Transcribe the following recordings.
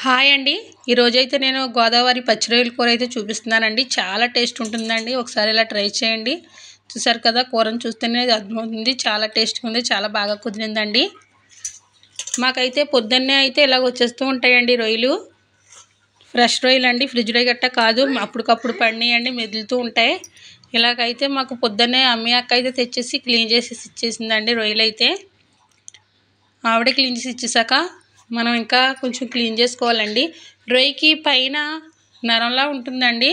Hi అండి. ఈరోజైతే నేను గోదావరి పచ్చి రొయ్యల కూర అయితే చూపిస్తున్నానండి. చాలా టేస్ట్ ఉంటుందండి. ఒకసారి ఇలా ట్రై చేయండి. చూసారు కదా, కూరను చూస్తేనే అర్థమవుతుంది. చాలా టేస్ట్గా ఉంది, చాలా బాగా కుదిరిందండి. మాకైతే పొద్దున్నే అయితే ఇలా వచ్చేస్తూ ఉంటాయండి రొయ్యలు. ఫ్రెష్ రొయ్యలు అండి, ఫ్రిడ్జ్లో గట్ట కాదు, అప్పటికప్పుడు పడినాయండి, మెదులుతూ ఉంటాయి. ఇలాగైతే మాకు పొద్దున్నే అమ్మి అక్క అయితే తెచ్చేసి క్లీన్ చేసేసి ఇచ్చేసిందండి. రొయ్యలు అయితే ఆవిడే క్లీన్ చేసి ఇచ్చేసాక మనం ఇంకా కొంచెం క్లీన్ చేసుకోవాలండి. రొయ్యకి పైన నరంలా ఉంటుందండి,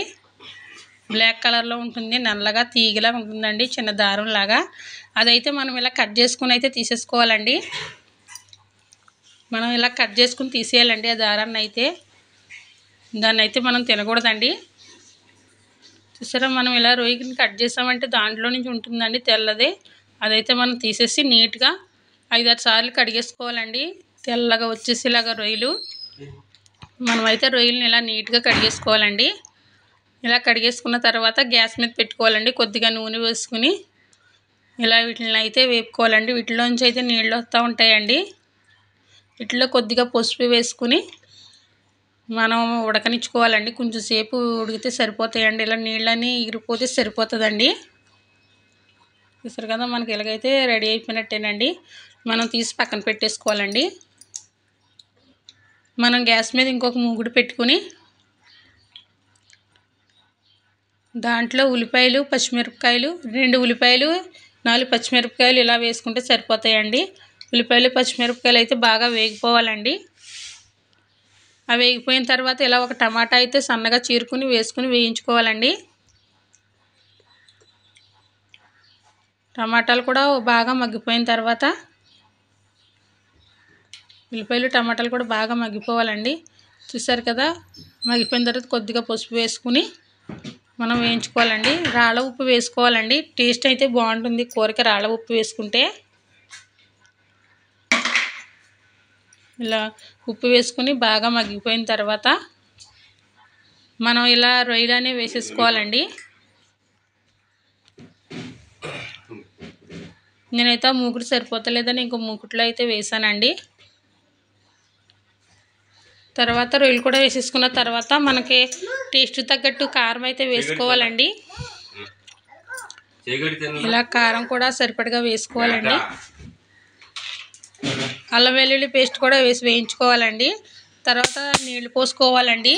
బ్లాక్ కలర్లో ఉంటుంది, నల్లగా తీగలా ఉంటుందండి, చిన్న దారంలాగా. అదైతే మనం ఇలా కట్ చేసుకుని అయితే తీసేసుకోవాలండి. మనం ఇలా కట్ చేసుకుని తీసేయాలండి ఆ దారాన్ని అయితే. దాన్ని అయితే మనం తినకూడదండి. చూసారా, మనం ఇలా రొయ్యని కట్ చేసామంటే దాంట్లో నుంచి ఉంటుందండి తెల్లది. అదైతే మనం తీసేసి నీట్గా 5-6 సార్లు కడిగేసుకోవాలండి. తెల్లగా వచ్చేసేలాగా రొయ్యలు. మనమైతే రొయ్యలను ఇలా నీట్గా కడిగేసుకోవాలండి. ఇలా కడిగేసుకున్న తర్వాత గ్యాస్ మీద పెట్టుకోవాలండి. కొద్దిగా నూనె వేసుకుని ఇలా వీటిని అయితే వేపుకోవాలండి. వీటిలోంచి అయితే నీళ్ళు వస్తూ ఉంటాయండి. వీటిలో కొద్దిగా పసుపు వేసుకుని మనం ఉడకనిచ్చుకోవాలండి. కొంచెం సేపు ఉడికితే సరిపోతాయండి. ఇలా నీళ్ళని ఎగిరిపోతే సరిపోతుందండి. చూసారు కదా, మనకి ఇలాగైతే రెడీ అయిపోయినట్టేనండి. మనం తీసి పక్కన పెట్టేసుకోవాలండి. మనం గ్యాస్ మీద ఇంకొక మూగుడు పెట్టుకుని దాంట్లో ఉల్లిపాయలు, పచ్చిమిరపకాయలు, 2 ఉల్లిపాయలు, 4 పచ్చిమిరపకాయలు ఇలా వేసుకుంటే సరిపోతాయండి. ఉల్లిపాయలు, పచ్చిమిరపకాయలు అయితే బాగా వేగిపోవాలండి. అవి వేగిపోయిన తర్వాత ఇలా ఒక టమాటా అయితే సన్నగా చీరుకుని వేసుకుని వేయించుకోవాలండి. టమాటాలు కూడా బాగా మగ్గిపోయిన తర్వాత ఉల్లిపాయలు, టమాటాలు కూడా బాగా మగ్గిపోవాలండి. చూసారు కదా, మగ్గిపోయిన తర్వాత కొద్దిగా పసుపు వేసుకుని మనం వేయించుకోవాలండి. రాళ్ళ ఉప్పు వేసుకోవాలండి. టేస్ట్ అయితే బాగుంటుంది కూరకి రాళ్ళ ఉప్పు వేసుకుంటే. ఇలా ఉప్పు వేసుకుని బాగా మగ్గిపోయిన తర్వాత మనం ఇలా రొయ్యలనే వేసేసుకోవాలండి. నేనైతే ఆ మూకుడు సరిపోతలేదని ఇంకో మూకుట్లో అయితే వేసానండి. తర్వాత రొయ్యలు కూడా వేసేసుకున్న తర్వాత మనకి టేస్ట్ తగ్గట్టు కారం అయితే వేసుకోవాలండి. ఇలా కారం కూడా సరిపడగా వేసుకోవాలండి. అల్లం వెల్లుల్లి పేస్ట్ కూడా వేసి వేయించుకోవాలండి. తర్వాత నీళ్లు పోసుకోవాలండి.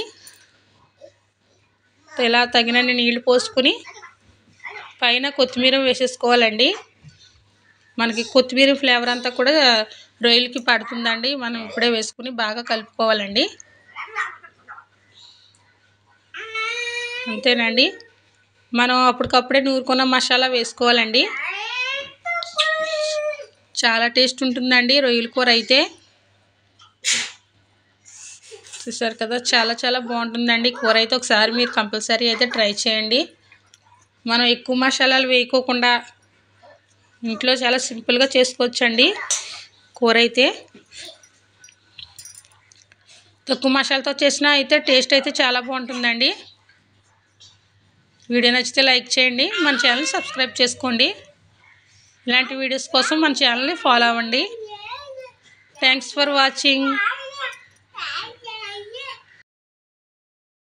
ఇలా తగినన్ని నీళ్లు పోసుకుని పైన కొత్తిమీర వేసేసుకోవాలండి. మనకి కొత్తిమీర ఫ్లేవర్ అంతా కూడా రొయ్యలకి పడుతుందండి. మనం ఇప్పుడే వేసుకుని బాగా కలుపుకోవాలండి. అంతేనండి. మనం అప్పటికప్పుడే నూరుకున్న మసాలా వేసుకోవాలండి. చాలా టేస్ట్ ఉంటుందండి రొయ్యల కూర అయితే. చూసారు కదా, చాలా చాలా బాగుంటుందండి కూర అయితే. ఒకసారి మీరు కంపల్సరీ అయితే ట్రై చేయండి. మనం ఎక్కువ మసాలాలు వేయకోకుండా ఇంట్లో చాలా సింపుల్గా చేసుకోవచ్చండి కూర అయితే. తక్కువ మసాలాతో చేసినా అయితే టేస్ట్ అయితే చాలా బాగుంటుందండి. వీడియో నచ్చితే లైక్ చేయండి, మన ఛానల్ సబ్స్క్రైబ్ చేసుకోండి. ఇలాంటి వీడియోస్ కోసం మన ఛానల్ని ఫాలో అవ్వండి. Thanks for watching.